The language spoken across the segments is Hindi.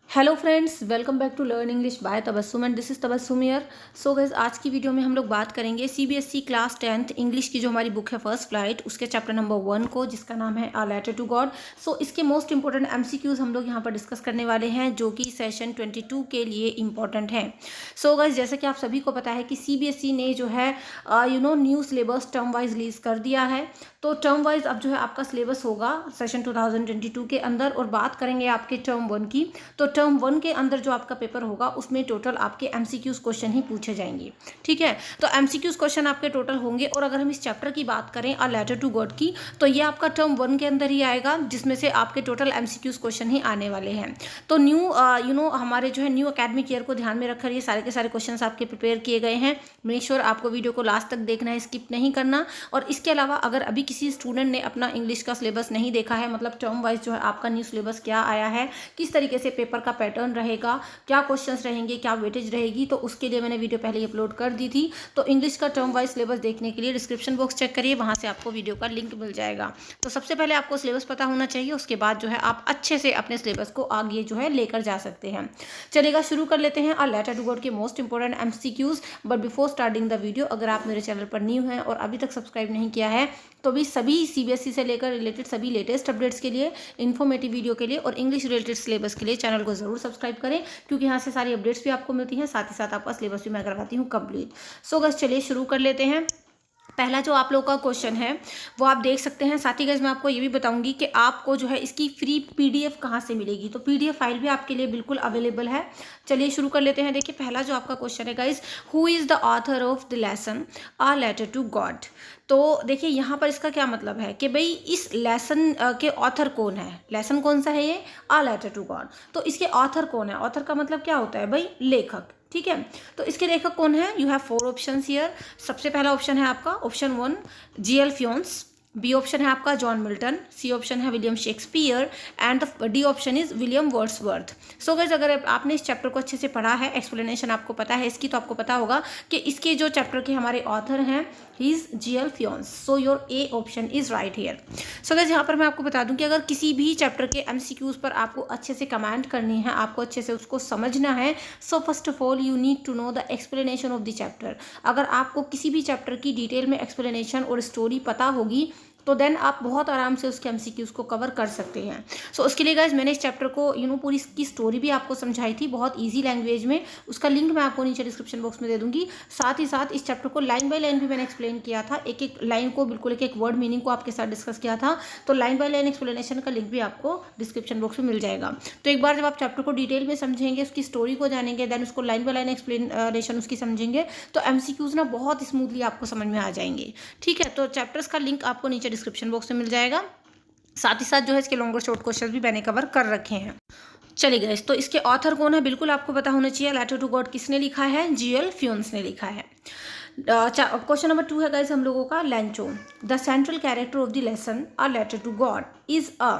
Hello friends, welcome back to learn English by Tabassum and this is Tabassum here. So guys, आज की वीडियो में हम लोग बात करेंगे सीबीएसई क्लास 10th इंग्लिश की जो हमारी बुक है फर्स्ट फ्लाइट, उसके चैप्टर नंबर 1 को, जिसका नाम है अ लेटर टू गॉड। सो इसके मोस्ट इंपॉर्टेंट एमसीक्यूज हम लोग यहाँ पर डिस्कस करने वाले हैं, जो कि सेशन 22 के लिए इंपॉर्टेंट है। सो गाइस, जैसे कि आप सभी को पता है कि सीबीएसई ने जो है new syllabus term wise release कर दिया है। तो टर्म वाइज अब जो है आपका सिलेबस होगा सेशन 2022 के अंदर। और बात करेंगे आपके टर्म 1 की, तो टर्म 1 के अंदर जो आपका पेपर होगा उसमें टोटल आपके एमसीक्यूज क्वेश्चन ही पूछे जाएंगे। ठीक है, तो एमसीक्यूज क्वेश्चन आपके टोटल होंगे। और अगर हम इस चैप्टर की बात करें अ लेटर टू गॉड की, तो ये आपका टर्म 1 के अंदर ही आएगा, जिसमें से आपके टोटल एमसीक्यूज क्वेश्चन ही आने वाले हैं। तो हमारे जो है न्यू एकेडमिक ईयर को ध्यान में रखकर ये सारे के सारे क्वेश्चन आपके प्रिपेयर किए गए हैं। मेक श्योर आपको वीडियो को लास्ट तक देखना है, स्किप नहीं करना। और इसके अलावा अगर अभी किसी स्टूडेंट ने अपना इंग्लिश का सिलेबस नहीं देखा है, मतलब टर्म वाइज जो है आपका न्यू सिलेबस क्या आया है, किस तरीके से पेपर का पैटर्न रहेगा, क्या क्वेश्चंस रहेंगे, क्या वेटेज रहेगी, तो उसके लिए मैंने वीडियो पहले ही अपलोड कर दी थी। तो इंग्लिश का टर्म वाइज सिलेबस देखने के लिए डिस्क्रिप्शन बॉक्स चेक करिए, वहां से आपको वीडियो का लिंक मिल जाएगा। तो सबसे पहले आपको सिलेबस पता होना चाहिए, उसके बाद जो है आप अच्छे से अपने सिलेबस को आगे जो है लेकर जा सकते हैं। चलेगा, शुरू कर लेते हैं अ लेटर टू गॉड के most important MCQs. But before starting the video, अगर आप मेरे चैनल पर न्यू हैं और अभी तक सब्सक्राइब नहीं किया है, तो भी सभी सीबीएसई से लेकर रिलेटेड सभी लेटेस्ट अपडेट्स के लिए, इन्फॉर्मेटिव वीडियो के लिए और इंग्लिश रिलेटेड सिलेबस के लिए चैनल को जरूर सब्सक्राइब करें, क्योंकि यहाँ से सारी अपडेट्स भी आपको मिलती हैं, साथ ही साथ आपका सिलेबस भी मैं करवाती हूँ कंप्लीट। सो गाइस, चलिए शुरू कर लेते हैं। पहला जो आप लोगों का क्वेश्चन है वो आप देख सकते हैं। साथ ही गाइस, मैं आपको ये भी बताऊंगी कि आपको जो है इसकी फ्री पीडीएफ कहाँ से मिलेगी, तो पीडीएफ फाइल भी आपके लिए बिल्कुल अवेलेबल है। चलिए शुरू कर लेते हैं। देखिए, पहला जो आपका क्वेश्चन है guys, who is the author of the lesson a letter to God. तो देखिए, यहाँ पर इसका क्या मतलब है कि भाई इस लेसन के ऑथर कौन है। लेसन कौन सा है ये, अ लेटर टू गॉड। तो इसके ऑथर कौन है, ऑथर का मतलब क्या होता है भाई, लेखक। ठीक है, तो इसके लेखक कौन है। You have 4 options here. सबसे पहला ऑप्शन है आपका ऑप्शन 1 जीएल फ्योन्स, बी ऑप्शन है आपका जॉन मिल्टन, सी ऑप्शन है William Shakespeare and the D option is William Wordsworth. So guys, अगर आपने इस चैप्टर को अच्छे से पढ़ा है, एक्सप्लेनेशन आपको पता है इसकी, तो आपको पता होगा कि इसके जो चैप्टर के हमारे ऑथर हैं he is G L Fuentes. So your A option is right here. So guys, यहाँ पर मैं आपको बता दूं कि अगर किसी भी चैप्टर के एमसीक्यूज पर आपको अच्छे से कमेंट करनी है, आपको अच्छे से उसको समझना है, so first of all you need to know the explanation of the chapter. अगर आपको किसी भी चैप्टर की डिटेल में एक्सप्लेनेशन और स्टोरी पता होगी, तो देन आप बहुत आराम से उसके एमसीक्यूज को कवर कर सकते हैं। सो उसके लिए गाइज मैंने इस चैप्टर को पूरी इसकी स्टोरी भी आपको समझाई थी बहुत इजी लैंग्वेज में। उसका लिंक मैं आपको नीचे डिस्क्रिप्शन बॉक्स में दे दूंगी। साथ ही साथ इस चैप्टर को लाइन बाय लाइन भी मैंने एक्सप्लेन किया था, एक एक लाइन को, बिल्कुल एक एक वर्ड मीनिंग को आपके साथ डिस्कस किया था। तो लाइन बाय लाइन एक्सप्लेनेशन का लिंक भी आपको डिस्क्रिप्शन बॉक्स में मिल जाएगा। तो एक बार जब आप चैप्टर को डिटेल में समझेंगे, उसकी स्टोरी को जानेंगे, देन उसको लाइन बाय लाइन एक्सप्लेनेशन उसकी समझेंगे, तो एमसीक्यूज ना बहुत स्मूथली आपको समझ में आ जाएंगे। ठीक है, तो चैप्टर्स का लिंक आपको नीचे डिस्क्रिप्शन बॉक्स में मिल जाएगा। साथ ही साथ जो है इसके लॉन्गर शॉर्ट क्वेश्चन भी मैंने कवर कर रखे हैं। चलिए गाइस, तो इसके ऑथर कौन है बिल्कुल आपको पता होना चाहिए। लेटर टू गॉड किसने लिखा है, जीएल फ्योन्स ने लिखा है। क्वेश्चन नंबर 2 है गाइस हम लोगों का, Lencho the central character of the lesson a letter to God is a.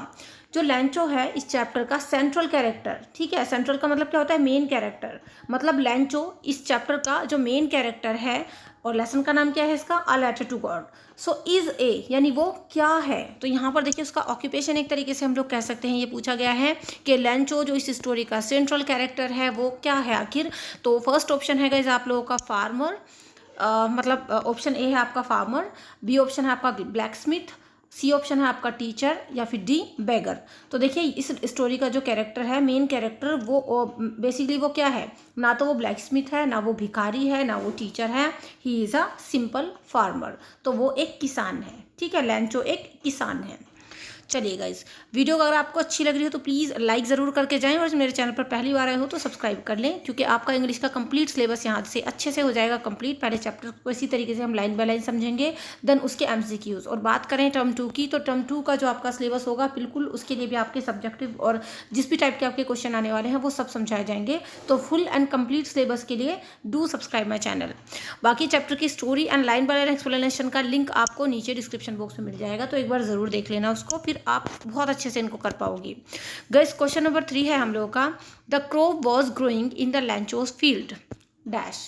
जो लैंचो है इस चैप्टर का सेंट्रल कैरेक्टर, ठीक है, सेंट्रल का मतलब क्या होता है, मेन कैरेक्टर। मतलब लैंचो इस चैप्टर का जो मेन कैरेक्टर है, और लेसन का नाम क्या है इसका, a letter to God. So is A यानी वो क्या है। तो यहाँ पर देखिए उसका ऑक्यूपेशन एक तरीके से हम लोग कह सकते हैं, ये पूछा गया है कि लैंचो जो इस स्टोरी का सेंट्रल कैरेक्टर है वो क्या है आखिर। तो फर्स्ट ऑप्शन है गाइस आप लोगों का फार्मर, मतलब ऑप्शन ए है आपका फार्मर, बी ऑप्शन है आपका ब्लैक स्मिथ, सी ऑप्शन है आपका टीचर, या फिर डी बेगर। तो देखिए इस स्टोरी का जो कैरेक्टर है, मेन कैरेक्टर, वो बेसिकली वो क्या है, ना तो वो ब्लैक स्मिथ है, ना वो भिखारी है, ना वो टीचर है। He is a simple farmer. तो वो एक किसान है। ठीक है, लैंचो एक किसान है। चलिए गाइस, वीडियो अगर आपको अच्छी लग रही हो तो प्लीज़ लाइक ज़रूर करके जाएं, और मेरे चैनल पर पहली बार आए हो तो सब्सक्राइब कर लें, क्योंकि आपका इंग्लिश का कंप्लीट सिलेबस यहाँ से अच्छे से हो जाएगा कंप्लीट। पहले चैप्टर को इसी तरीके से हम लाइन बाय लाइन समझेंगे, देन उसके एमसीक्यूज। और बात करें टर्म 2 की, तो टर्म 2 का जो आपका सिलेबस होगा बिल्कुल उसके लिए भी आपके सब्जेक्टिव और जिस भी टाइप के आपके क्वेश्चन आने वाले हैं वो सब समझाए जाएंगे। तो फुल एंड कंप्लीट सिलेबस के लिए डू सब्सक्राइब माई चैनल। बाकी चैप्टर की story and line by line explanation का लिंक आपको नीचे डिस्क्रिप्शन बॉक्स में मिल जाएगा, तो एक बार ज़रूर देख लेना उसको, फिर आप बहुत अच्छे से इनको कर पाओगी। गाइस, क्वेश्चन नंबर 3 है हम लोगों का, the crop was growing in the Lencho's field dash.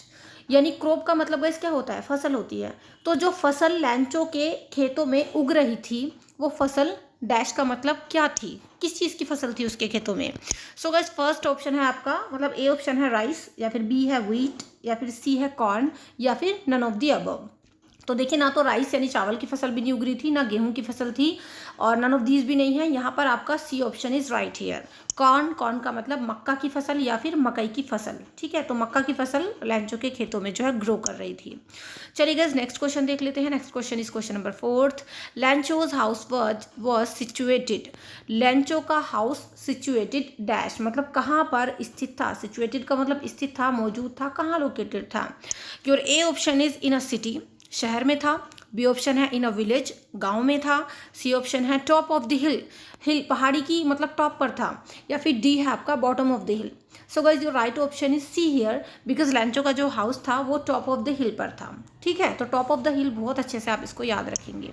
यानी क्रॉप का मतलब गाइस क्या होता है, फसल होती है। तो जो फसल लैंचो के खेतों में उग रही थी वो फसल डैश का मतलब क्या थी, किस चीज़ की फसल थी उसके खेतों में। सो गाइस फर्स्ट ऑप्शन है आपका, मतलब ए ऑप्शन है राइस, या फिर बी है व्हीट, या फिर सी है कॉर्न, या फिर नन ऑफ द अबव। तो देखिए ना तो राइस यानी चावल की फसल भी नहीं उग रही थी, ना गेहूं की फसल थी, और नन ऑफ दीज भी नहीं है। यहाँ पर आपका C option is right here. Corn, corn का मतलब मक्का की फसल या फिर मकई की फसल, ठीक है। तो मक्का की फसल लैंचो के खेतों में जो है ग्रो कर रही थी। चलिए गाइस नेक्स्ट क्वेश्चन देख लेते हैं। Next question is question number 4। Lencho's house was situated. Lencho का हाउस सिचुएटेड डैश मतलब कहाँ पर स्थित था। सिचुएटेड का मतलब स्थित था, मौजूद था, कहाँ लोकेटेड था। Your A option is in a city, शहर में था। बी ऑप्शन है इन अ विलेज, गांव में था। सी ऑप्शन है टॉप ऑफ द हिल, हिल पहाड़ी की मतलब टॉप पर था। या फिर डी है आपका bottom of the hill. So guys your right option is see here, because लैंचो का जो हाउस था वो टॉप ऑफ द हिल पर था, ठीक है। तो टॉप ऑफ द हिल बहुत अच्छे से आप इसको याद रखेंगे।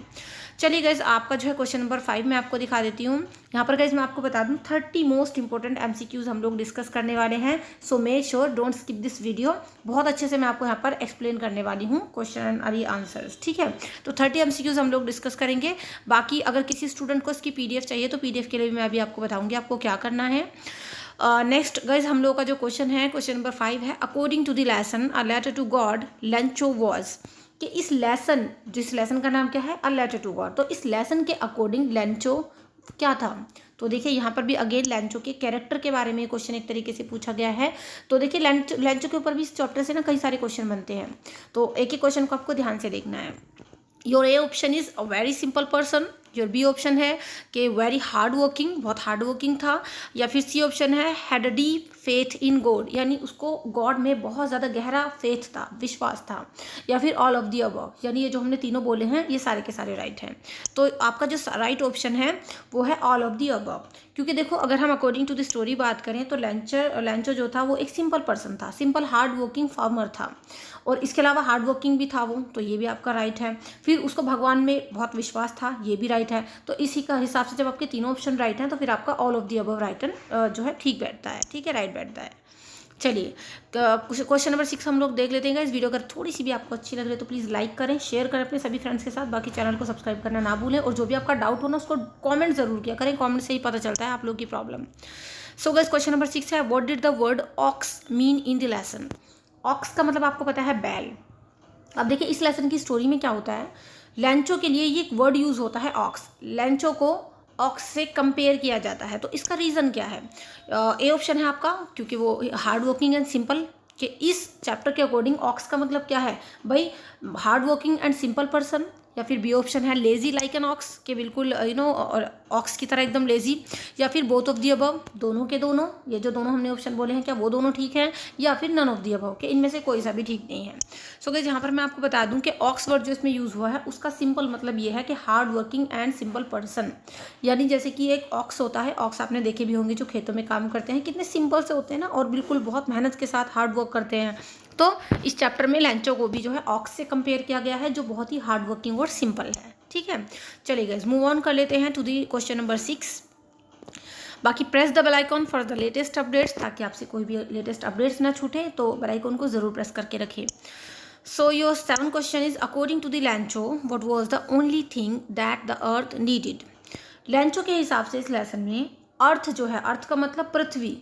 चलिए गाइज आपका जो है क्वेश्चन नंबर 5 मैं आपको दिखा देती हूँ। यहाँ पर गाइज मैं आपको बता दूँ 30 मोस्ट इंपॉर्टेंट MCQs हम लोग डिस्कस करने वाले हैं। So make sure don't skip this video. बहुत अच्छे से मैं आपको यहाँ पर एक्सप्लेन करने वाली हूँ क्वेश्चन और आंसर्स, ठीक है। तो 30 MCQs हम लोग डिस्कस करेंगे। बाकी अगर किसी स्टूडेंट को इसकी PDF चाहिए तो PDF के लिए भी मैं अभी आपको बताऊँगी आपको क्या करना है। नेक्स्ट गाइज हम लोग का जो क्वेश्चन है क्वेश्चन नंबर 5 है, according to the lesson a letter to God Lencho was. कि इस लेसन, जिस लेसन का नाम क्या है, अ लेटर टू गॉड, तो इस लेसन के अकॉर्डिंग लैंचो क्या था। तो देखिए यहाँ पर भी अगेन लैंचो के कैरेक्टर के बारे में क्वेश्चन एक तरीके से पूछा गया है। तो देखिए लैंचो के ऊपर भी इस चैप्टर से ना कई सारे क्वेश्चन बनते हैं, तो एक ही क्वेश्चन को आपको ध्यान से देखना है। Your A option is a very simple person. Your B option है कि वेरी हार्ड वर्किंग, बहुत हार्ड वर्किंग था। या फिर सी ऑप्शन है had a deep faith in God, यानी उसको गॉड में बहुत ज़्यादा गहरा फेथ था, विश्वास था। या फिर ऑल ऑफ दी अबव, यानी ये जो हमने तीनों बोले हैं ये सारे के सारे राइट हैं। तो आपका जो राइट ऑप्शन है वो है ऑल ऑफ दी अबव। क्योंकि देखो अगर हम अकॉर्डिंग टू द स्टोरी बात करें तो लैंचो जो था वो एक सिंपल पर्सन था, सिंपल हार्ड वर्किंग फार्मर था, और इसके अलावा हार्ड वर्किंग भी था वो, तो ये भी आपका राइट है। फिर उसको भगवान में बहुत विश्वास था, ये भी राइट है। तो इसी का हिसाब से जब आपके तीनों ऑप्शन राइट हैं तो फिर आपका all of the above right जो है ठीक बैठता है, ठीक है, राइट बैठता है। चलिए क्वेश्चन नंबर 6 हम लोग देख लेते हैं। इस वीडियो अगर थोड़ी सी भी आपको अच्छी लग रही है तो प्लीज़ लाइक करें, शेयर करें अपने सभी फ्रेंड्स के साथ। बाकी चैनल को सब्सक्राइब करना ना भूलें, और जो भी आपका डाउट हो ना उसको कमेंट जरूर किया करें, कमेंट से ही पता चलता है आप लोग की problem. So guys question number 6 है, what did the word ox mean in the lesson. Ox का मतलब आपको पता है बैल। अब देखिए इस लेसन की स्टोरी में क्या होता है, लैंचो के लिए ये एक वर्ड यूज़ होता है ऑक्स, लैंचो को ऑक्स से कंपेयर किया जाता है। तो इसका रीज़न क्या है। ए ऑप्शन है आपका क्योंकि वो हार्ड वर्किंग एंड सिंपल, कि इस चैप्टर के अकॉर्डिंग ऑक्स का मतलब क्या है भाई, hard working and simple person. या फिर बी ऑप्शन है लेजी लाइक एन ऑक्स, के बिल्कुल और ऑक्स की तरह एकदम लेजी। या फिर बोथ ऑफ दी अबव, दोनों के दोनों, ये जो दोनों हमने ऑप्शन बोले हैं क्या वो दोनों ठीक हैं। या फिर नन ऑफ दी अबव, के इनमें से कोई सा भी ठीक नहीं है। सो गाइस यहाँ पर मैं आपको बता दूं कि ऑक्स वर्ड जो इसमें यूज़ हुआ है उसका सिंपल मतलब ये है कि hard working and simple person. यानी जैसे कि एक ऑक्स होता है, ऑक्स आपने देखे भी होंगे जो खेतों में काम करते हैं, कितने सिंपल से होते हैं ना, और बिल्कुल बहुत मेहनत के साथ हार्ड वर्क करते हैं। तो इस चैप्टर में लैंचो को भी जो है ऑक्स से कंपेयर किया गया है, जो बहुत ही हार्ड वर्किंग और सिंपल है, ठीक है। चलिए गाइस मूव ऑन कर लेते हैं टू दी क्वेश्चन नंबर 6। बाकी press the bell icon for the latest updates, ताकि आपसे कोई भी लेटेस्ट अपडेट्स ना छूटे, तो बेल आइकॉन को जरूर प्रेस करके रखें। So your 7th question is, according to the Lencho what was the only thing that the earth needed. Lencho के हिसाब से इस लेसन में अर्थ जो है, अर्थ का मतलब पृथ्वी,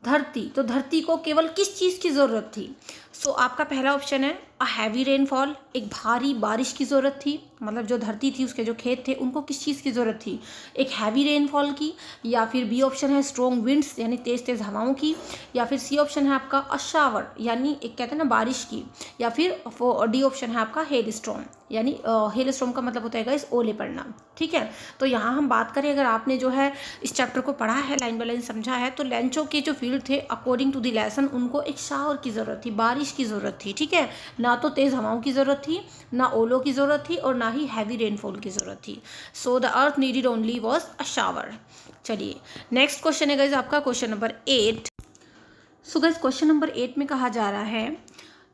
धरती, तो धरती को केवल किस चीज़ की ज़रूरत थी। सो आपका पहला ऑप्शन है अ हैवी रेनफॉल, एक भारी बारिश की ज़रूरत थी, मतलब जो धरती थी उसके जो खेत थे उनको किस चीज़ की ज़रूरत थी, एक हैवी रेनफॉल की। या फिर बी ऑप्शन है स्ट्रॉन्ग विंड्स, यानी तेज़ तेज़ हवाओं की। या फिर सी ऑप्शन है आपका अ शावर, यानी एक कहते हैं ना बारिश की। या फिर डी ऑप्शन है आपका हेल स्टॉर्म, यानी हेल स्टॉर्म का मतलब होता है गाइस ओले पड़ना, ठीक है। तो यहाँ हम बात करें, अगर आपने जो है इस चैप्टर को पढ़ा है, लाइन बाय लाइन समझा है, तो लैंचो के जो फील्ड थे अकॉर्डिंग टू द लेसन उनको एक शावर की ज़रूरत थी, बारिश की ज़रूरत थी, ठीक है। ना तो तेज़ हवाओं की ज़रूरत थी, ना ओलों की ज़रूरत थी, और ना ही हैवी रेनफॉल की ज़रूरत थी। So the earth needed only was a shower. चलिए नेक्स्ट क्वेश्चन है गाइस आपका question number 8। So guys question number 8 में कहा जा रहा है,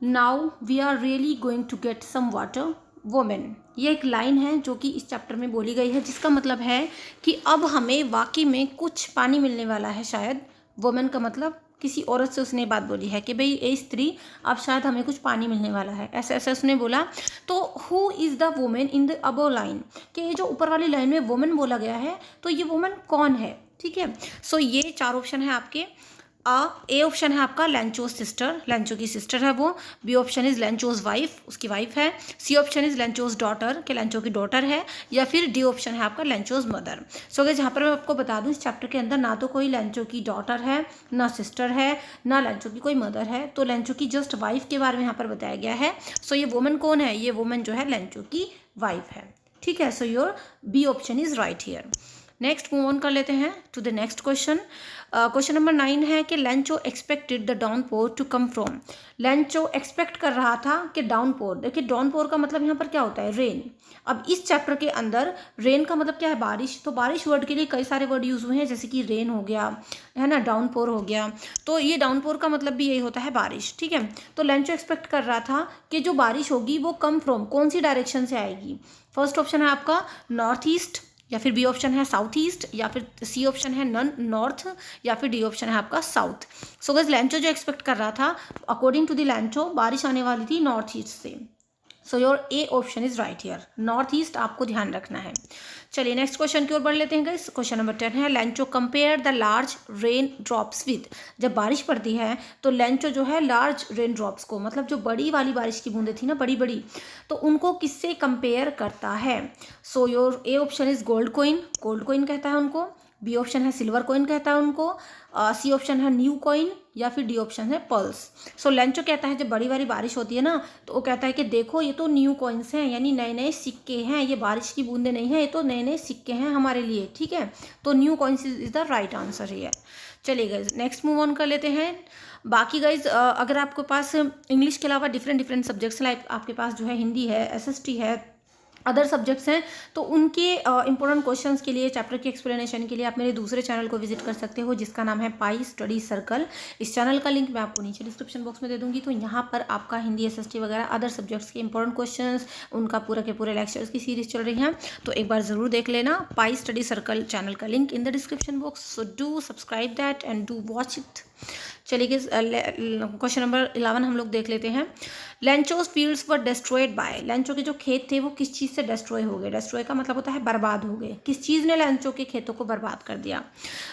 now we are really going to get some water women. ये एक लाइन है जो कि इस चैप्टर में बोली गई है, जिसका मतलब है कि अब हमें वाकई में कुछ पानी मिलने वाला है शायद वुमेन का मतलब किसी औरत से उसने बात बोली है कि भाई ए स्त्री, अब शायद हमें कुछ पानी मिलने वाला है, ऐसा ऐसा उसने बोला। तो who is the women in the above line, कि ये जो ऊपर वाली लाइन में वुमेन बोला गया है तो ये वुमेन कौन है, ठीक है। सो ये 4 ऑप्शन है आपके। ए ऑप्शन है आपका लेंचोज सिस्टर, लेंचो की सिस्टर है वो। B option is Lencho's wife, उसकी वाइफ है। C option is Lencho's daughter, के लेंचो की डॉटर है। या फिर डी ऑप्शन है आपका लेंचोज मदर। सो गाइस यहाँ पर मैं आपको बता दूं, इस चैप्टर के अंदर ना तो कोई लेंचो की डॉटर है, ना सिस्टर है, ना लेंचो की कोई मदर है, तो लेंचो की जस्ट वाइफ के बारे में यहाँ पर बताया गया है। सो ये वुमेन कौन है, ये वुमेन जो है लेंचो की वाइफ है, ठीक है। So your B option is right here. Next move on कर लेते हैं to the next question. Question number 9 है कि Lencho expected the downpour to come from. Lencho expect कर रहा था कि डाउनपोर, देखिए डाउनपोर का मतलब यहाँ पर क्या होता है, रेन। अब इस चैप्टर के अंदर रेन का मतलब क्या है, बारिश। तो बारिश वर्ड के लिए कई सारे वर्ड यूज हुए हैं, जैसे कि रेन हो गया, है ना, डाउनपोर हो गया। तो ये डाउनपोर का मतलब भी यही होता है, बारिश, ठीक है। तो लेंचो एक्सपेक्ट कर रहा था कि जो बारिश होगी वो कम फ्रॉम, कौन सी डायरेक्शन से आएगी। फर्स्ट ऑप्शन है आपका नॉर्थ ईस्ट, या फिर बी ऑप्शन है साउथ ईस्ट, या फिर सी ऑप्शन है नॉर्थ, या फिर डी ऑप्शन है आपका साउथ। सो गाइस लेंचो जो एक्सपेक्ट कर रहा था, अकॉर्डिंग टू द लेंचो बारिश आने वाली थी नॉर्थ ईस्ट से। So your A option is right here, north east आपको ध्यान रखना है। चलिए नेक्स्ट क्वेश्चन की ओर बढ़ लेते हैं गाइस। क्वेश्चन नंबर 10 है Lencho compare the large rain drops with. जब बारिश पड़ती है तो लेंचो जो है लार्ज रेन ड्रॉप्स को, मतलब जो बड़ी वाली बारिश की बूंदें थी ना, बड़ी बड़ी, तो उनको किससे कंपेयर करता है। So your A option is gold coin, gold coin कहता है उनको। बी ऑप्शन है सिल्वर कॉइन कहता है उनको। सी ऑप्शन है न्यू कॉइन, या फिर डी ऑप्शन है पर्ल्स। सो लेंचो कहता है जब बड़ी बड़ी बारिश होती है ना, तो वो कहता है कि देखो ये तो न्यू कॉइन्स हैं, यानी नए नए सिक्के हैं, ये बारिश की बूंदे नहीं हैं, ये तो नए नए सिक्के हैं हमारे लिए, ठीक है। तो new coins is the right answer here. चलिए गाइज नेक्स्ट मूव ऑन कर लेते हैं। बाकी गाइज अगर आपके पास इंग्लिश के अलावा डिफरेंट सब्जेक्ट्स, लाइक आपके पास जो है हिंदी है, एसएसटी है, अदर सब्जेक्ट्स हैं, तो उनके इंपॉर्टेंट क्वेश्चंस के लिए, चैप्टर की एक्सप्लेनेशन के लिए आप मेरे दूसरे चैनल को विजिट कर सकते हो, जिसका नाम है पाई स्टडी सर्कल। इस चैनल का लिंक मैं आपको नीचे डिस्क्रिप्शन बॉक्स में दे दूंगी। तो यहाँ पर आपका हिंदी, एसएसटी वगैरह अदर सब्जेक्ट्स के इंपॉर्टेंट क्वेश्चंस, उनका पूरा के पूरे लेक्चर्स की सीरीज चल रही है, तो एक बार ज़रूर देख लेना। पाई स्टडी सर्कल चैनल का link in the description box, so do subscribe that and do watch it. चलिए क्वेश्चन नंबर 11 हम लोग देख लेते हैं। Lencho's fields were destroyed by. Lencho के जो खेत थे वो किस चीज़ से डिस्ट्रॉय हो गए। डिस्ट्रॉय का मतलब होता है बर्बाद हो गए। किस चीज़ ने लेंचो के खेतों को बर्बाद कर दिया।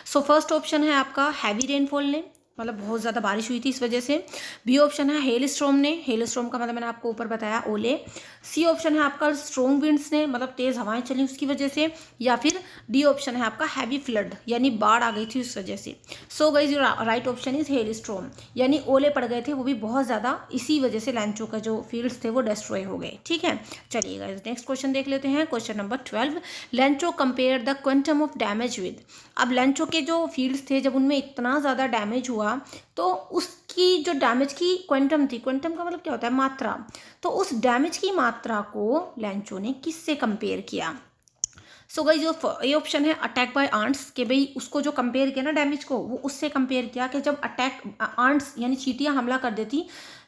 सो फर्स्ट ऑप्शन है आपका हैवी रेनफॉल ने, मतलब बहुत ज़्यादा बारिश हुई थी इस वजह से। बी ऑप्शन है हेल स्टॉर्म ने, हेल स्टॉर्म का मतलब मैंने आपको ऊपर बताया ओले। सी ऑप्शन है आपका स्ट्रॉन्ग विंड्स ने, मतलब तेज़ हवाएं चली उसकी वजह से। या फिर डी ऑप्शन है आपका हैवी फ्लड, यानी बाढ़ आ गई थी उस वजह से। So guys your right option is hello storm, यानी ओले पड़ गए थे, वो भी बहुत ज़्यादा, इसी वजह से लेंचो का जो फील्ड्स थे वो डिस्ट्रॉय हो गए, ठीक है। चलिए गाइस नेक्स्ट क्वेश्चन देख लेते हैं। Question number 12, Lencho compare the quantum of damage with. अब लेंचो के जो फील्ड्स थे, जब उनमें इतना ज़्यादा डैमेज हुआ, तो उसकी जो डैमेज की क्वांटम थी, क्वांटम का मतलब क्या होता है, मात्रा, तो उस डैमेज की मात्रा को लेंचो ने किससे कंपेयर किया। सो गाइस जो ये ऑप्शन है अटैक बाय आंट्स, के भाई उसको जो कंपेयर किया ना डैमेज को, वो उससे कंपेयर किया कि जब अटैक आंट्स यानी चींटियां हमला कर देती,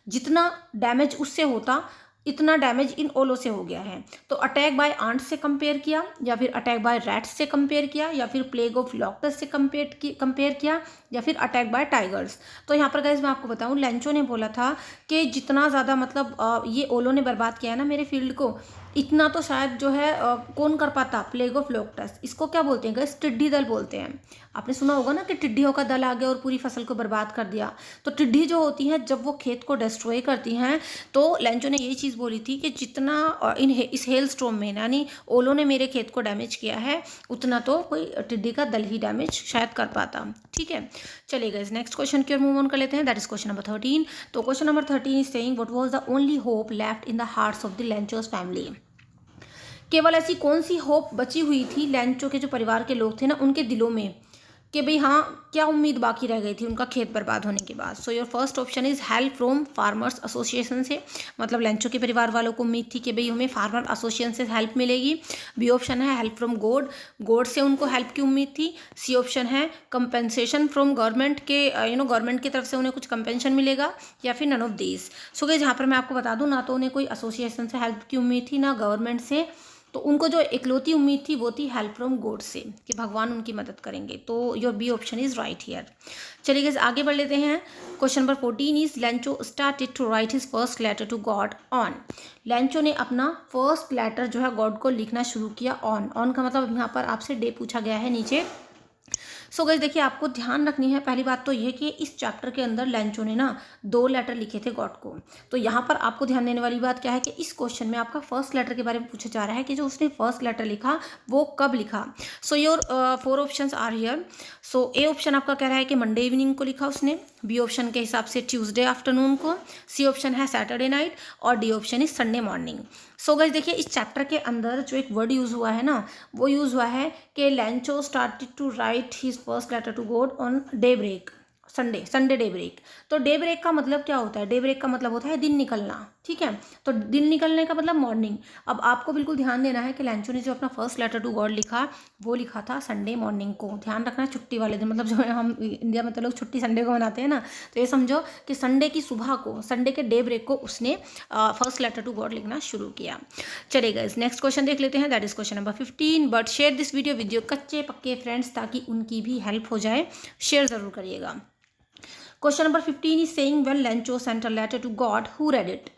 जितना डैमेज उससे होता इतना डैमेज इन ओलो से हो गया है। तो अटैक बाय आंट्स से कंपेयर किया, या फिर अटैक बाय रैट्स से कंपेयर किया, या फिर प्लेग ऑफ लॉक्टस से कंपेयर किया, या फिर अटैक बाय टाइगर्स। तो यहाँ पर गाइस मैं आपको बताऊँ, लेंचो ने बोला था कि जितना ज़्यादा मतलब ये ओलो ने बर्बाद किया है ना मेरे फील्ड को, इतना तो शायद जो है कौन कर पाता, प्लेग ऑफ लॉक्टस। इसको क्या बोलते हैं गाइस, टिड्डी दल बोलते हैं। आपने सुना होगा ना कि टिड्डियों का दल आ गया और पूरी फसल को बर्बाद कर दिया। तो टिड्डी जो होती हैं, जब वो खेत को डिस्ट्रॉय करती हैं, तो लेंचो ने यही चीज़ बोली थी कि जितना इस हेल स्टॉर्म में, यानी ओलो ने मेरे खेत को डैमेज किया है, उतना तो कोई टिड्डी का दल ही डैमेज शायद कर पाता, ठीक है। चलिए गाइस नेक्स्ट क्वेश्चन की ओर मूव ऑन कर लेते हैं, दैट इज क्वेश्चन नंबर 13। तो question number 13 is saying what was the only hope left in the hearts of the Lencho's family. केवल ऐसी कौन सी होप बची हुई थी लेंचो के जो परिवार के लोग थे ना, उनके दिलों में, कि भाई हाँ क्या उम्मीद बाकी रह गई थी उनका खेत बर्बाद होने के बाद। So your first option is help from farmers association से, मतलब लेंचो के परिवार वालों को उम्मीद थी कि भाई हमें फार्मर एसोसिएशन से हेल्प मिलेगी। बी ऑप्शन है हेल्प फ्रॉम गॉड, गॉड से उनको हेल्प की उम्मीद थी। सी ऑप्शन है कंपेंसेशन फ्रॉम गवर्नमेंट के, गवर्नमेंट की तरफ से उन्हें कुछ कंपेंशन मिलेगा, या फिर none of these. So guys यहाँ पर मैं आपको बता दूँ, ना तो उन्हें कोई एसोसिएशन से हेल्प की उम्मीद थी, ना गवर्नमेंट से, तो उनको जो इकलौती उम्मीद थी वो थी हेल्प फ्रॉम गॉड से, कि भगवान उनकी मदद करेंगे। तो your B option is right here. चलिए गाइस आगे बढ़ लेते हैं। Question number 14 is Lencho started to write his first letter to God on. Lencho ने अपना फर्स्ट लेटर जो है गॉड को लिखना शुरू किया ऑन। ऑन का मतलब यहाँ पर आपसे डे पूछा गया है नीचे। सो गाइस देखिए आपको ध्यान रखनी है पहली बात तो ये कि इस चैप्टर के अंदर लेंचो ने ना 2 लेटर लिखे थे गॉड को। तो यहाँ पर आपको ध्यान देने वाली बात क्या है कि इस क्वेश्चन में आपका फर्स्ट लेटर के बारे में पूछा जा रहा है कि जो उसने फर्स्ट लेटर लिखा वो कब लिखा। So your 4 options are here. So A option आपका कह रहा है कि मंडे इवनिंग को लिखा उसने, बी ऑप्शन के हिसाब से ट्यूसडे आफ्टरनून को, सी ऑप्शन है सैटरडे नाइट और D option is Sunday morning. So guys देखिए इस चैप्टर के अंदर जो एक वर्ड यूज़ हुआ है ना वो यूज़ हुआ है कि Lencho started to write his first letter to God on daybreak, Sunday daybreak. तो डे ब्रेक का मतलब क्या होता है? डे ब्रेक का मतलब होता है दिन निकलना, ठीक है। तो दिन निकलने का मतलब मॉर्निंग। अब आपको बिल्कुल ध्यान देना है कि लेंचो ने जो अपना फर्स्ट लेटर टू गॉड लिखा वो लिखा था संडे मॉर्निंग को। ध्यान रखना छुट्टी वाले दिन, मतलब जो है हम इंडिया में तो लोग छुट्टी संडे को मनाते हैं ना, तो ये समझो कि संडे की सुबह को, संडे के डे ब्रेक को उसने फर्स्ट लेटर टू गॉड लिखना शुरू किया। चलेगा इस नेक्स्ट क्वेश्चन देख लेते हैं, that is question number 15। But share this video with your कच्चे पक्के फ्रेंड्स ताकि उनकी भी हेल्प हो जाए, शेयर ज़रूर करिएगा। Question number 15 is saying when Lencho sent a letter to God who read it.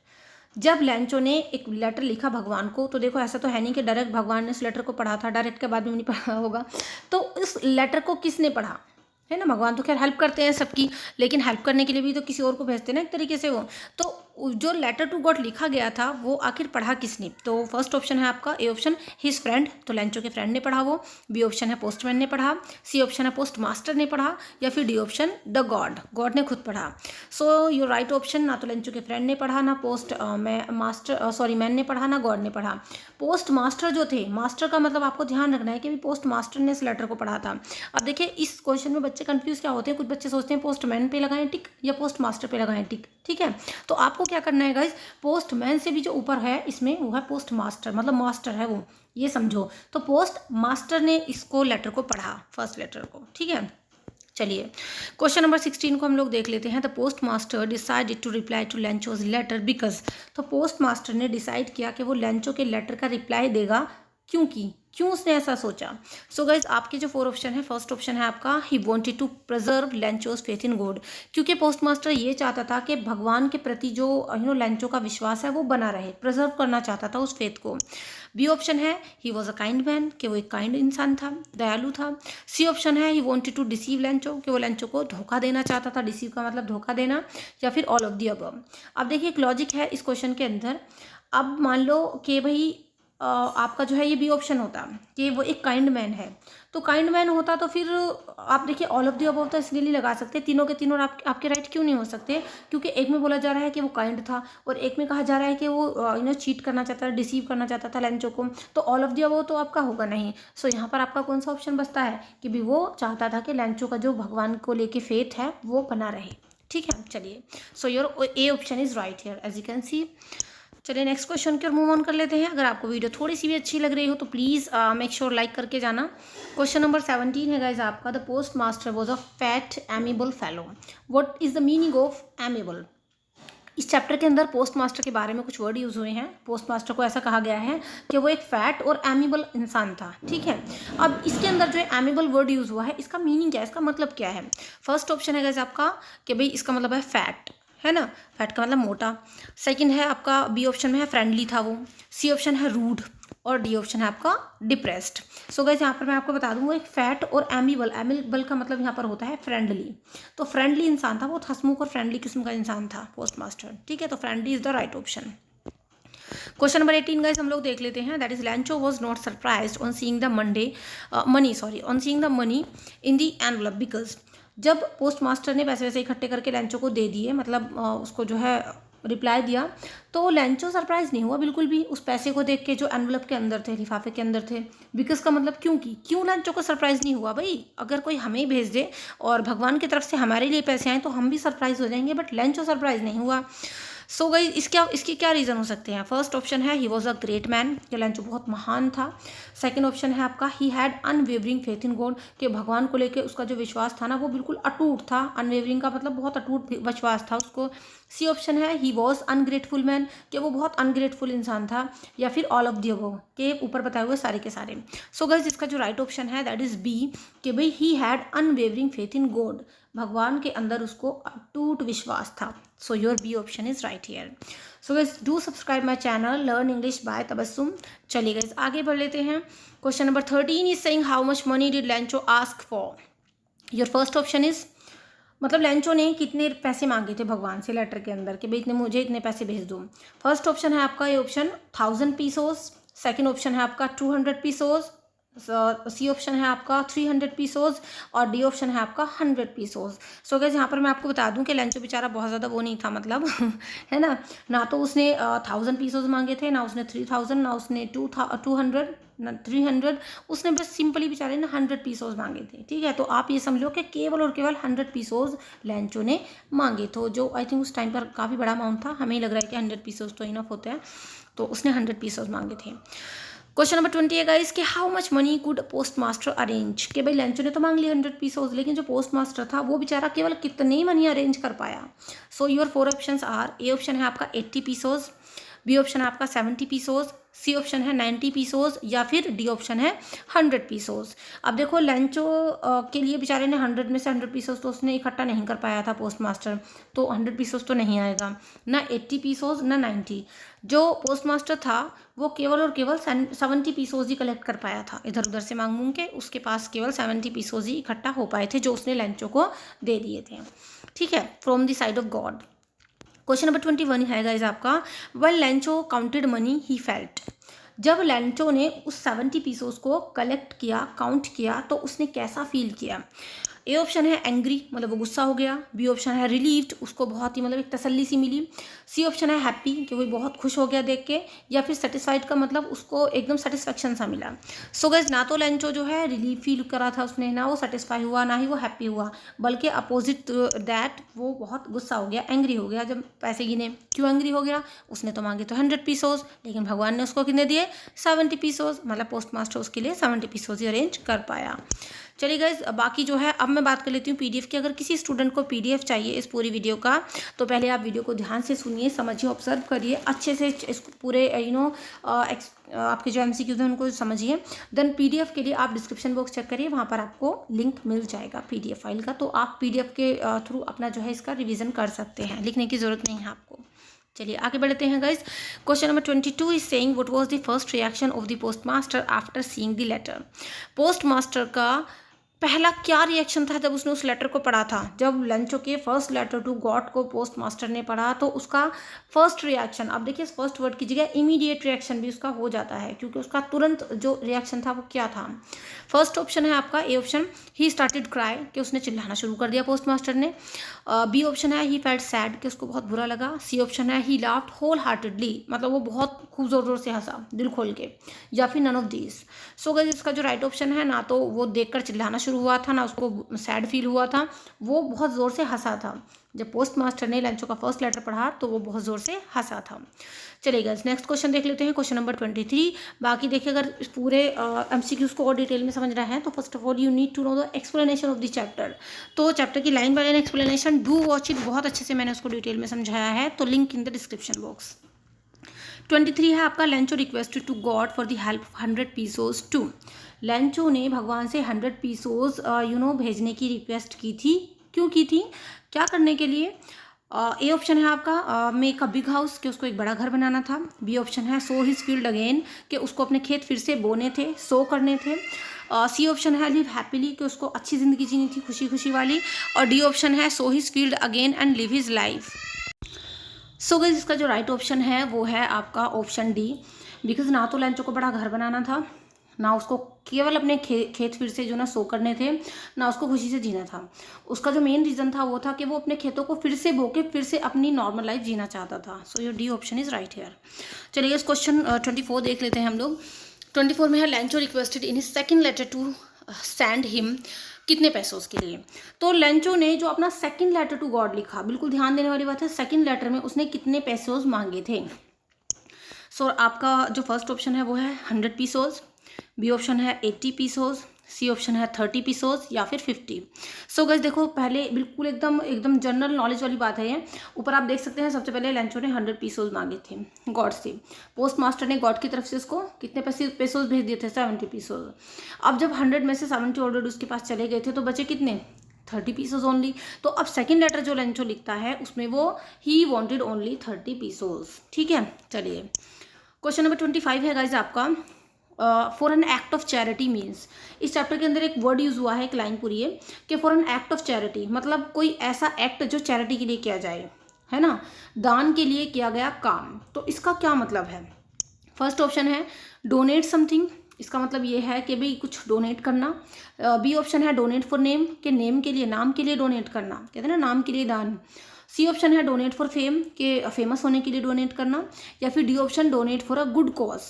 जब लेंचो ने एक लेटर लिखा भगवान को, तो देखो ऐसा तो है नहीं कि डायरेक्ट भगवान ने उस लेटर को पढ़ा था, डायरेक्ट के बाद में नहीं पढ़ा होगा। तो उस लेटर को किसने पढ़ा है ना? भगवान तो खैर हेल्प करते हैं सबकी, लेकिन हेल्प करने के लिए भी तो किसी और को भेजते हैं ना एक तरीके से वो। तो जो लेटर टू गॉड लिखा गया था वो आखिर पढ़ा किसने? तो फर्स्ट ऑप्शन है आपका ए ऑप्शन हिज फ्रेंड, तो लेंचो के फ्रेंड ने पढ़ा वो, बी ऑप्शन है पोस्टमैन ने पढ़ा, सी ऑप्शन है पोस्ट मास्टर ने पढ़ा, या फिर D option the God, God ने खुद पढ़ा। सो योर राइट ऑप्शन, ना तो लेंचो के फ्रेंड ने पढ़ा, ना मैन ने पढ़ा, ना गॉड ने पढ़ा। पोस्ट मास्टर जो थे, मास्टर का मतलब आपको ध्यान रखना है कि पोस्ट मास्टर ने इस लेटर को पढ़ा था। अब देखिए इस क्वेश्चन में बच्चे कंफ्यूज क्या होते हैं, कुछ बच्चे सोचते हैं पोस्टमैन पे लगाएं टिक या पोस्ट मास्टर पे लगाएं टिक, ठीक है। तो आपको क्या करना है गाइज, पोस्टमैन से भी जो ऊपर है इसमें वो है पोस्ट मास्टर, मतलब मास्टर है वो, ये समझो। तो पोस्ट मास्टर ने इसको लेटर को पढ़ा, फर्स्ट लेटर को, ठीक है। चलिए क्वेश्चन नंबर 16 को हम लोग देख लेते हैं। The post master decided to reply to Lencho's letter because. तो पोस्ट मास्टर ने डिसाइड किया कि वो लेंचो के लेटर का रिप्लाई देगा, क्योंकि क्यों उसने ऐसा सोचा। सो गाइज आपके जो 4 ऑप्शन है, फर्स्ट ऑप्शन है आपका he wanted to preserve Lencho's faith in God, क्योंकि पोस्ट मास्टर ये चाहता था कि भगवान के प्रति जो लेंचो का विश्वास है वो बना रहे, प्रिजर्व करना चाहता था उस फेथ को। बी ऑप्शन है he was a kind man, कि वो एक काइंड इंसान था, दयालु था। सी ऑप्शन है he wanted to deceive Lencho, कि वो लेंचो को धोखा देना चाहता था, डिसीव का मतलब धोखा देना, या फिर ऑल ऑफ दी अबव। अब देखिए एक लॉजिक है इस क्वेश्चन के अंदर। अब मान लो कि भाई आपका जो है ये बी ऑप्शन होता कि वो एक काइंड मैन है, तो काइंड मैन होता तो फिर आप देखिए ऑल ऑफ दी अबव तो इसलिए नहीं लगा सकते, तीनों के तीनों आपके राइट क्यों नहीं हो सकते? क्योंकि एक में बोला जा रहा है कि वो काइंड था और एक में कहा जा रहा है कि वो चीट करना चाहता था, डिसीव करना चाहता था लेंचो को, तो ऑल ऑफ दी अबव तो आपका होगा नहीं। सो यहाँ पर आपका कौन सा ऑप्शन बचता है कि भी वो चाहता था कि लेंचो का जो भगवान को लेके फेथ है वो बना रहे, ठीक है। चलिए so your A option is right here as you can see. चलिए नेक्स्ट क्वेश्चन की ओर मूव ऑन कर लेते हैं। अगर आपको वीडियो थोड़ी सी भी अच्छी लग रही हो तो प्लीज़ मेक श्योर लाइक करके जाना। क्वेश्चन नंबर 17 है गाइज आपका, the post master was a fat amiable fellow. What is the meaning of amiable? इस चैप्टर के अंदर पोस्ट मास्टर के बारे में कुछ वर्ड यूज़ हुए हैं। पोस्ट मास्टर को ऐसा कहा गया है कि वो एक फैट और एमेबल इंसान था, ठीक है। अब इसके अंदर जो है एमेबल वर्ड यूज़ हुआ है, इसका मीनिंग क्या है, इसका मतलब क्या है? फर्स्ट ऑप्शन है गाइज आपका कि भाई इसका मतलब है फैट, है ना, फैट का मतलब मोटा। सेकंड है आपका बी ऑप्शन में है फ्रेंडली था वो, सी ऑप्शन है रूड, और डी ऑप्शन है आपका डिप्रेस्ड। सो गाइस यहाँ पर मैं आपको बता दूँ वो एक फैट और एमिबल का मतलब यहाँ पर होता है फ्रेंडली। तो फ्रेंडली इंसान था, बहुत हंसमुख और फ्रेंडली किस्म का इंसान था पोस्ट मास्टर, ठीक है। तो friendly is the right option. Question number 18 guys हम लोग देख लेते हैं, that is Lencho was not surprised on seeing the money in the envelope because. जब पोस्ट मास्टर ने पैसे वैसे इकट्ठे करके लेंचो को दे दिए, मतलब उसको जो है रिप्लाई दिया, तो लेंचो सरप्राइज नहीं हुआ बिल्कुल भी उस पैसे को देख के जो एनवलप के अंदर थे, लिफाफे के अंदर थे। बिकॉज का मतलब क्यों लेंचो को सरप्राइज नहीं हुआ? भाई अगर कोई हमें भेज दे और भगवान की तरफ से हमारे लिए पैसे आए तो हम भी सरप्राइज हो जाएंगे, बट लेंचो सरप्राइज नहीं हुआ। सो गाइस इसके क्या रीज़न हो सकते हैं। फर्स्ट ऑप्शन है he was a great man, कि लेंचो बहुत महान था। सेकंड ऑप्शन है आपका ही had unwavering faith in God, कि भगवान को लेकर उसका जो विश्वास था ना वो बिल्कुल अटूट था। अनवेवरिंग का मतलब बहुत अटूट विश्वास था उसको। सी ऑप्शन है ही वॉज अनग्रेटफुल मैन, कि वो बहुत अनग्रेटफुल इंसान था। या फिर ऑल ऑफ दी अबव, के ऊपर बताए हुए सारे के सारे। सो गाइस इसका जो राइट ऑप्शन है दैट इज बी, कि भाई he had unwavering faith in God, भगवान के अंदर उसको अटूट विश्वास था। So your B option is right here. So guys do subscribe my channel learn English by Tabassum. चलिए गाइस आगे बढ़ लेते हैं। Question number 13 is saying how much money did Lencho ask for. Your first option is, मतलब लेंचो ने कितने पैसे मांगे थे भगवान से लेटर के अंदर कि भाई इतने मुझे इतने पैसे भेज दो। फर्स्ट ऑप्शन है आपका ये ऑप्शन 1000 पीसोस। सेकंड ऑप्शन है आपका 200 पीसोस। सी ऑप्शन है आपका 300 पीसोज और डी ऑप्शन है आपका 100 पीसोज। सो गाइस यहाँ पर मैं आपको बता दूं कि लेंचो बेचारा बहुत ज़्यादा वो नहीं था, मतलब है ना तो उसने 1000 पीसोज मांगे थे, ना उसने 3000, ना उसने 200, ना 300, उसने बस सिंपली बेचारे ने 100 पीसोज मांगे थे। ठीक है, तो आप ये समझ लो कि केवल और केवल 100 पीसोज लेंचो ने मांगे, तो जो आई थिंक उस टाइम पर काफ़ी बड़ा अमाउंट था। हमें लग रहा है कि 100 पीसोज तो इनफ होते हैं, तो उसने 100 पीसोज मांगे थे। क्वेश्चन नंबर 20 है गाइस कि how much money could post master arrange, कि भाई लेंचो ने तो मांग लिया 100 पीसोज, लेकिन जो पोस्ट मास्टर था वो बेचारा केवल कितने मनी अरेंज कर पाया। So your 4 options are, A option है आपका 80 पीसोज, बी ऑप्शन है आपका 70 पीसोज, सी ऑप्शन है 90 पीसोज या फिर डी ऑप्शन है 100 पीसोज। अब देखो लेंचो के लिए बेचारे ने 100 में से 100 पीसोज तो उसने इकट्ठा नहीं कर पाया था पोस्ट मास्टर, तो 100 पीसोज तो नहीं आएगा, ना 80 पीसोज ना 90। जो पोस्ट मास्टर था वो केवल और केवल 70 पीसोज ही कलेक्ट कर पाया था, इधर उधर से मांग मूंग के उसके पास केवल 70 पीसोज ही इकट्ठा हो पाए थे जो उसने लेंचो को दे दिए थे। ठीक है, from the side of God. Question number 21 है गाइस आपका, when Lencho counted money he felt, जब लेंचो ने उस 70 पीसोस को कलेक्ट किया, काउंट किया, तो उसने कैसा फील किया। ए ऑप्शन है एंग्री, मतलब वो गुस्सा हो गया। बी ऑप्शन है रिलीव्ड, उसको बहुत ही मतलब एक तसल्ली सी मिली। सी ऑप्शन है हैप्पी, कि वो बहुत खुश हो गया देख के। या फिर सेटिस्फाइड का मतलब उसको एकदम सेटिस्फेक्शन सा मिला। सो गाइस ना तो लेंचो जो है रिलीफ फील करा था उसने, ना वो सेटिस्फाई हुआ, ना ही वो हैप्पी हुआ, बल्कि अपोजिट दैट वो बहुत गुस्सा हो गया, एंग्री हो गया जब पैसे गिने। क्यों एंग्री हो गया, उसने तो मांगे तो 100 पीसोज, लेकिन भगवान ने उसको कितने दिए 70 पीसोज, मतलब पोस्ट मास्टर उसके लिए 70 पीसोज ही अरेंज कर पाया। चलिए गाइज बाकी जो है अब मैं बात कर लेती हूँ पीडीएफ की। अगर किसी स्टूडेंट को पीडीएफ चाहिए इस पूरी वीडियो का, तो पहले आप वीडियो को ध्यान से सुनिए, समझिए, ऑब्जर्व करिए अच्छे से, इस पूरे आपके जो एमसीक्यूज हैं उनको समझिए। देन पीडीएफ के लिए आप डिस्क्रिप्शन बॉक्स चेक करिए, वहाँ पर आपको लिंक मिल जाएगा पीडीएफ फाइल का, तो आप पीडीएफ के थ्रू अपना जो है इसका रिविजन कर सकते हैं, लिखने की ज़रूरत नहीं है आपको। चलिए आगे बढ़ते हैं guys. Question number 22 is saying what was the first reaction of the post master after seeing the letter. Postmaster का पहला क्या रिएक्शन था जब उसने उस लेटर को पढ़ा था। जब लेंचो के फर्स्ट लेटर टू गॉड को पोस्ट मास्टर ने पढ़ा तो उसका फर्स्ट रिएक्शन, अब देखिए फर्स्ट वर्ड की जगह इमीडिएट रिएक्शन भी उसका हो जाता है, क्योंकि उसका तुरंत जो रिएक्शन था वो क्या था। फर्स्ट ऑप्शन है आपका A option, he started cry, कि उसने चिल्लाना शुरू कर दिया पोस्ट मास्टर ने। बी ऑप्शन है ही फेल्ट सैड, कि उसको बहुत बुरा लगा। सी ऑप्शन है ही लाफ्ड होल हार्टेडली, मतलब वो बहुत खूब जोर जोर से हंसा दिल खोल के। या फिर none of these. So guys इसका जो राइट ऑप्शन है, ना तो वो देखकर चिल्लाना शुरू हुआ था, ना उसको सैड फील हुआ था, वो बहुत ज़ोर से हंसा था। जब पोस्ट मास्टर ने लेंचो का फर्स्ट लेटर पढ़ा तो वो बहुत ज़ोर से हंसा था। चलिए गाइस नेक्स्ट क्वेश्चन देख लेते हैं, क्वेश्चन नंबर 23। बाकी देखिए अगर इस पूरे एमसीक्यूज को और डिटेल में समझना है तो first of all you need to know the explanation of the chapter. तो चैप्टर की line by line explanation do watch it, बहुत अच्छे से मैंने उसको डिटेल में समझाया है, तो link in the description box. 23 है आपका, Lencho requested to God for the help of 100 pesos to. Lencho ने भगवान से 100 पीसोज भेजने की रिक्वेस्ट की थी। क्यों की थी, क्या करने के लिए। ए ऑप्शन है आपका मेक अ बिग हाउस, कि उसको एक बड़ा घर बनाना था। बी ऑप्शन है सो हिज फील्ड अगेन, कि उसको अपने खेत फिर से बोने थे, सो करने थे। सी ऑप्शन है लिव हैप्पीली, कि उसको अच्छी ज़िंदगी जीनी थी, खुशी खुशी वाली। और डी ऑप्शन है so his field again and live his life. So guys इसका जो राइट ऑप्शन है वो है आपका ऑप्शन डी, बिकॉज ना तो लेंचो को बड़ा घर बनाना था, ना उसको केवल अपने खेत फिर से जो ना सो करने थे, ना उसको खुशी से जीना था। उसका जो मेन रीज़न था वो था कि वो अपने खेतों को फिर से बो के फिर से अपनी नॉर्मल लाइफ जीना चाहता था। So your D option is right here. चलिए इस क्वेश्चन 24 देख लेते हैं हम लोग। 24 में है Lencho requested in his second letter to send him, कितने पैसों के लिए। तो लेंचो ने जो अपना सेकंड लेटर टू गॉड लिखा, बिल्कुल ध्यान देने वाली बात है, सेकंड लेटर में उसने कितने पैसों मांगे थे। सो आपका जो फर्स्ट ऑप्शन है वो है 100 पीसोज, बी ऑप्शन है 80 पीसोज, सी ऑप्शन है 30 पीसोज या फिर 50। सो गाइस देखो, पहले बिल्कुल एकदम एकदम जनरल नॉलेज वाली बात है ये। ऊपर आप देख सकते हैं, सबसे पहले लेंचो ने 100 पीसोज मांगे थे गॉड से। पोस्ट मास्टर ने गॉड की तरफ से उसको कितने पैसोज भेज दिए थे, 70 पीसोज। अब जब 100 में से 70 ऑलरेडी उसके पास चले गए थे, तो बचे कितने, 30 पीसोज ओनली। तो अब सेकंड लेटर जो लेंचो लिखता है उसमें वो ही वांटेड ओनली 30 पीसोज। ठीक है, चलिए क्वेश्चन नंबर 25 है गाइज आपका, for an act of charity means. इस चैप्टर के अंदर एक वर्ड यूज हुआ है, एक लाइन पूरी है कि for an act of charity, मतलब कोई ऐसा एक्ट जो चैरिटी के लिए किया जाए, है ना, दान के लिए किया गया काम। तो इसका क्या मतलब है। फर्स्ट ऑप्शन है डोनेट समथिंग, इसका मतलब ये है कि भाई कुछ डोनेट करना। बी ऑप्शन है डोनेट फॉर नेम, के नेम के लिए, नाम के लिए डोनेट करना, कहते हैं ना नाम के लिए दान। सी ऑप्शन है डोनेट फॉर फेम, के फेमस होने के लिए डोनेट करना। या फिर D option donate for a good cause.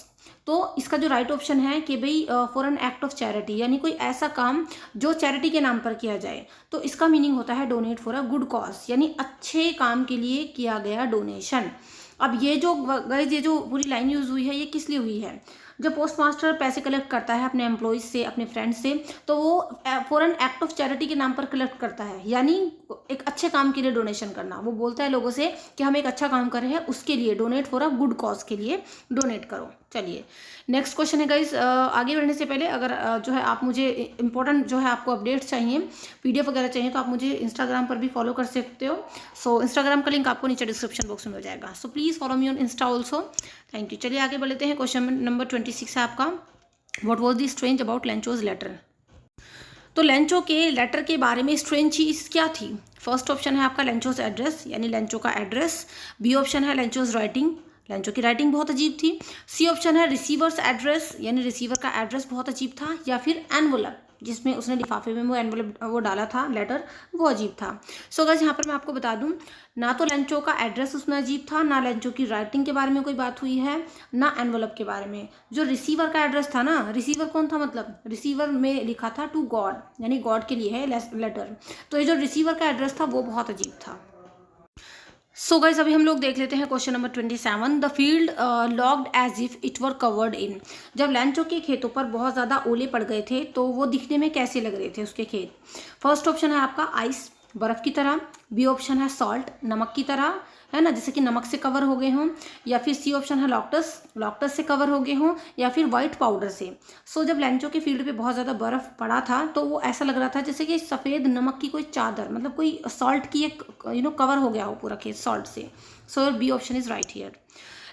तो इसका जो राइट ऑप्शन है कि भाई for an act of charity, यानी कोई ऐसा काम जो चैरिटी के नाम पर किया जाए। तो इसका मीनिंग होता है donate for a good cause, यानी अच्छे काम के लिए किया गया डोनेशन। अब ये जो पूरी लाइन यूज हुई है, ये किस लिए हुई है। जब पोस्ट मास्टर पैसे कलेक्ट करता है अपने एम्प्लॉयज से, अपने फ्रेंड से, तो वो for an act of charity के नाम पर कलेक्ट करता है, यानी एक अच्छे काम के लिए डोनेशन करना। वो बोलता है लोगों से कि हम एक अच्छा काम कर रहे हैं, उसके लिए donate for a good cause के लिए डोनेट करो। चलिए नेक्स्ट क्वेश्चन है गाइस। आगे बढ़ने से पहले अगर जो है आप मुझे इंपॉर्टेंट जो है आपको अपडेट्स चाहिए, पीडीएफ वगैरह चाहिए, तो आप मुझे इंस्टाग्राम पर भी फॉलो कर सकते हो। सो इंस्टाग्राम का लिंक आपको नीचे डिस्क्रिप्शन बॉक्स में मिल जाएगा। So please follow me on insta also. Thank you. चलिए आगे बढ़ते हैं। क्वेश्चन नंबर 26 है आपका, what was the strange about Lencho's letter. तो लेंचो के लेटर के बारे में स्ट्रेंज चीज़ क्या थी। फर्स्ट ऑप्शन है आपका लेंचोज एड्रेस, यानी लेंचो का एड्रेस। बी ऑप्शन है लेंचोज राइटिंग, लेंचो की राइटिंग बहुत अजीब थी। सी ऑप्शन है रिसीवर्स एड्रेस, यानी रिसीवर का एड्रेस बहुत अजीब था। या फिर एनवलप, जिसमें उसने लिफाफे में वो एनवलप वो डाला था लेटर, वो अजीब था। सो गाइस यहाँ पर मैं आपको बता दूं, ना तो लेंचो का एड्रेस उसमें अजीब था, ना लेंचो की राइटिंग के बारे में कोई बात हुई है, ना एनवलप के बारे में। जो रिसीवर का एड्रेस था ना, रिसीवर कौन था, मतलब रिसीवर में लिखा था टू गॉड, यानी गॉड के लिए है लेटर। तो ये जो रिसीवर का एड्रेस था वो बहुत अजीब था। सो गाइस अभी हम लोग देख लेते हैं question number 27। The field looked as if it were covered in. जब लेंचो के खेतों पर बहुत ज़्यादा ओले पड़ गए थे, तो वो दिखने में कैसे लग रहे थे उसके खेत। फर्स्ट ऑप्शन है आपका आइस, बर्फ़ की तरह। बी ऑप्शन है सॉल्ट, नमक की तरह, है ना, जैसे कि नमक से कवर हो गए हों। या फिर सी ऑप्शन है लॉक्टस, लॉक्टस से कवर हो गए हों। या फिर वाइट पाउडर से। सो जब लेंचो के फील्ड पे बहुत ज़्यादा बर्फ़ पड़ा था, तो वो ऐसा लग रहा था जैसे कि सफ़ेद नमक की कोई चादर, मतलब कोई सॉल्ट की एक कवर हो गया हो पूरा खेत सॉल्ट से। So your B option is right here.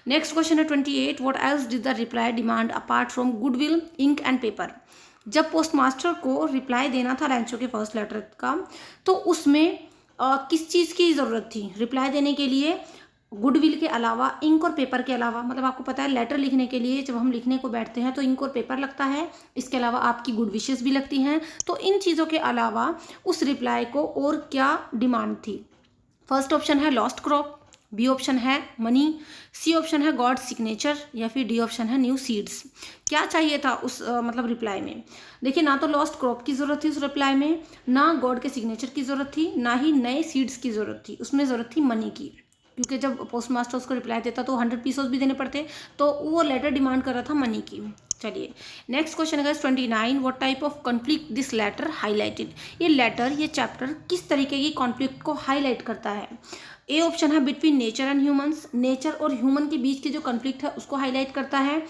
Next question है 28। What else did the reply demand apart from goodwill, ink and paper. जब पोस्ट मास्टर को रिप्लाई देना था लेंचो के फर्स्ट लेटर का, तो उसमें किस चीज़ की ज़रूरत थी रिप्लाई देने के लिए। गुडविल के अलावा, इंक और पेपर के अलावा, मतलब आपको पता है लेटर लिखने के लिए जब हम लिखने को बैठते हैं तो इंक और पेपर लगता है, इसके अलावा आपकी गुड विशेस भी लगती हैं। तो इन चीज़ों के अलावा उस रिप्लाई को और क्या डिमांड थी। फर्स्ट ऑप्शन है लॉस्ट क्रॉप, बी ऑप्शन है मनी, सी ऑप्शन है गॉड सिग्नेचर, या फिर डी ऑप्शन है न्यू सीड्स। क्या चाहिए था उस मतलब रिप्लाई में। देखिए, ना तो लॉस्ट क्रॉप की ज़रूरत थी उस रिप्लाई में, ना गॉड के सिग्नेचर की ज़रूरत थी, ना ही नए सीड्स की ज़रूरत थी। उसमें ज़रूरत थी मनी की, क्योंकि जब पोस्ट मास्टर उसको रिप्लाई देता तो 100 पीसोस भी देने पड़ते, तो वो लेटर डिमांड कर रहा था मनी की। चलिए नेक्स्ट क्वेश्चन है 29। What type of conflict this letter highlighted. ये लेटर, ये चैप्टर किस तरीके की कॉन्फ्लिक्ट को हाईलाइट करता है। ए ऑप्शन है between nature and humans, nature और ह्यूमन के बीच की जो कॉन्फ्लिक्ट है उसको हाईलाइट करता है।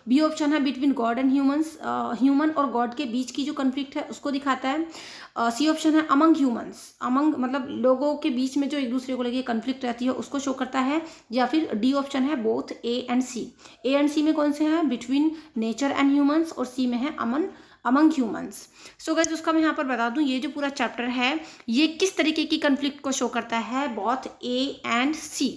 बी ऑप्शन है between God and humans, human और गॉड के बीच की जो कॉन्फ्लिक्ट है उसको दिखाता है। सी ऑप्शन है अमंग ह्यूमंस, अमंग मतलब लोगों के बीच में जो एक दूसरे को लेके कॉन्फ्लिक्ट रहती है उसको शो करता है। या फिर डी ऑप्शन है both A and C. A and C में कौन से हैं, बिटवीन नेचर एंड ह्यूमंस, और सी में है अमंग ह्यूमंस। सो गाइस उसका मैं यहाँ पर बता दूँ, ये जो पूरा चैप्टर है ये किस तरीके की कॉन्फ्लिक्ट को शो करता है, both A and C.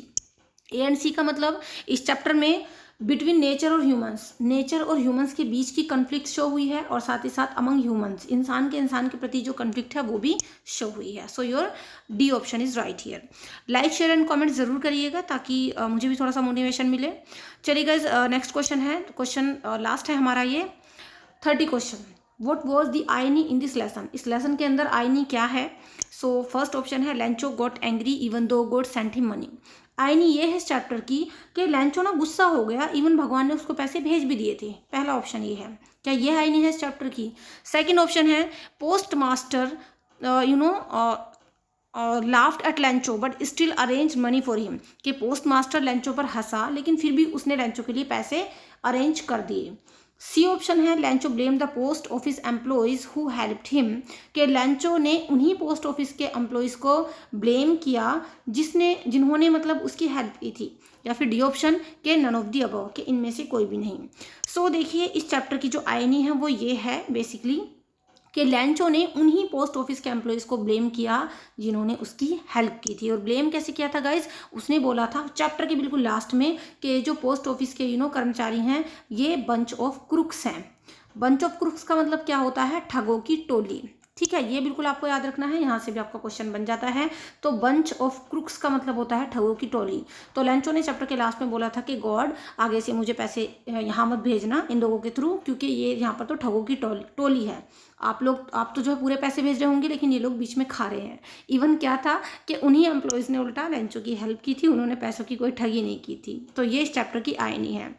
A and C का मतलब इस चैप्टर में बिटवीन नेचर और ह्यूमंस, नेचर और ह्यूमंस के बीच की कॉन्फ्लिक्ट शो हुई है, और साथ ही साथ अमंग ह्यूमंस, इंसान के प्रति जो कॉन्फ्लिक्ट है वो भी शो हुई है। So your D option is right here. Like share and comment जरूर करिएगा ताकि मुझे भी थोड़ा सा मोटिवेशन मिले। चलिए गाइज नेक्स्ट क्वेश्चन है, क्वेश्चन लास्ट है हमारा ये 30 question. What was the irony in this lesson, इस लेसन के अंदर आयनी क्या है? सो फर्स्ट ऑप्शन है Lencho got angry even though God sent him money. Irony ये है इस चैप्टर की कि लैंचो ना गुस्सा हो गया, इवन भगवान ने उसको पैसे भेज भी दिए थे। पहला ऑप्शन ये है। क्या ये आयनी है इस चैप्टर की? सेकंड ऑप्शन है post master laughed eight लैंचो but still arrange money for him, कि पोस्ट मास्टर लैंचो पर हंसा लेकिन फिर भी उसने लैंचो के लिए पैसे अरेंज कर दिए। सी ऑप्शन है लैंचो blame the post office employees who helped him, कि लैंचो ने उन्हीं पोस्ट ऑफिस के एम्प्लॉयज को ब्लेम किया जिन्होंने मतलब उसकी हेल्प की थी। या फिर डी ऑप्शन के नन ऑफ दी अबव, कि इनमें से कोई भी नहीं। सो देखिए इस चैप्टर की जो आयनी है वो ये है बेसिकली कि लैंचो ने उन्हीं पोस्ट ऑफिस के एम्प्लॉयज़ को ब्लेम किया जिन्होंने उसकी हेल्प की थी। और ब्लेम कैसे किया था गाइज? उसने बोला था चैप्टर के बिल्कुल लास्ट में कि जो पोस्ट ऑफिस के कर्मचारी हैं ये बंच ऑफ क्रुक्स हैं। बंच ऑफ क्रुक्स का मतलब क्या होता है? ठगों की टोली। ठीक है, ये बिल्कुल आपको याद रखना है, यहाँ से भी आपका क्वेश्चन बन जाता है। तो बंच ऑफ क्रुक्स का मतलब होता है ठगों की टोली। तो लैंचो ने चैप्टर के लास्ट में बोला था कि गॉड आगे से मुझे पैसे यहाँ मत भेजना इन लोगों के थ्रू, क्योंकि ये यहाँ पर तो ठगों की टोली है। आप तो जो है पूरे पैसे भेज रहे होंगे लेकिन ये लोग बीच में खा रहे हैं। इवन क्या था कि उन्हीं एम्प्लॉयज़ ने उल्टा लैंचो की हेल्प की थी, उन्होंने पैसों की कोई ठगी नहीं की थी। तो ये इस चैप्टर की आयनी है।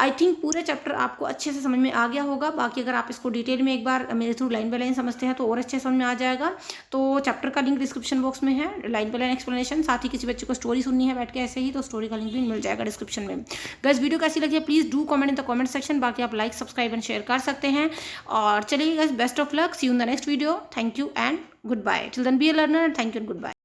आई थिंक पूरे चैप्टर आपको अच्छे से समझ में आ गया होगा। बाकी अगर आप इसको डिटेल में एक बार मेरे थ्रू लाइन बाय लाइन समझते हैं तो और अच्छे समझ में आ जाएगा। तो चैप्टर का लिंक डिस्क्रिप्शन बॉक्स में है, लाइन बाय लाइन एक्सप्लेनेशन। साथ ही किसी बच्चे को स्टोरी सुननी है बैठ के ऐसे ही, तो स्टोरी का लिंक भी मिल जाएगा डिस्क्रिप्शन में। गाइस वीडियो कैसी लगी है please do comment in the comment section. बाकी आप लाइक सब्सक्राइब एंड शेयर कर सकते हैं। और चलिए guys, best of luck, see you in the next video. Thank you and goodbye. Till then be a learner and thank you and goodbye.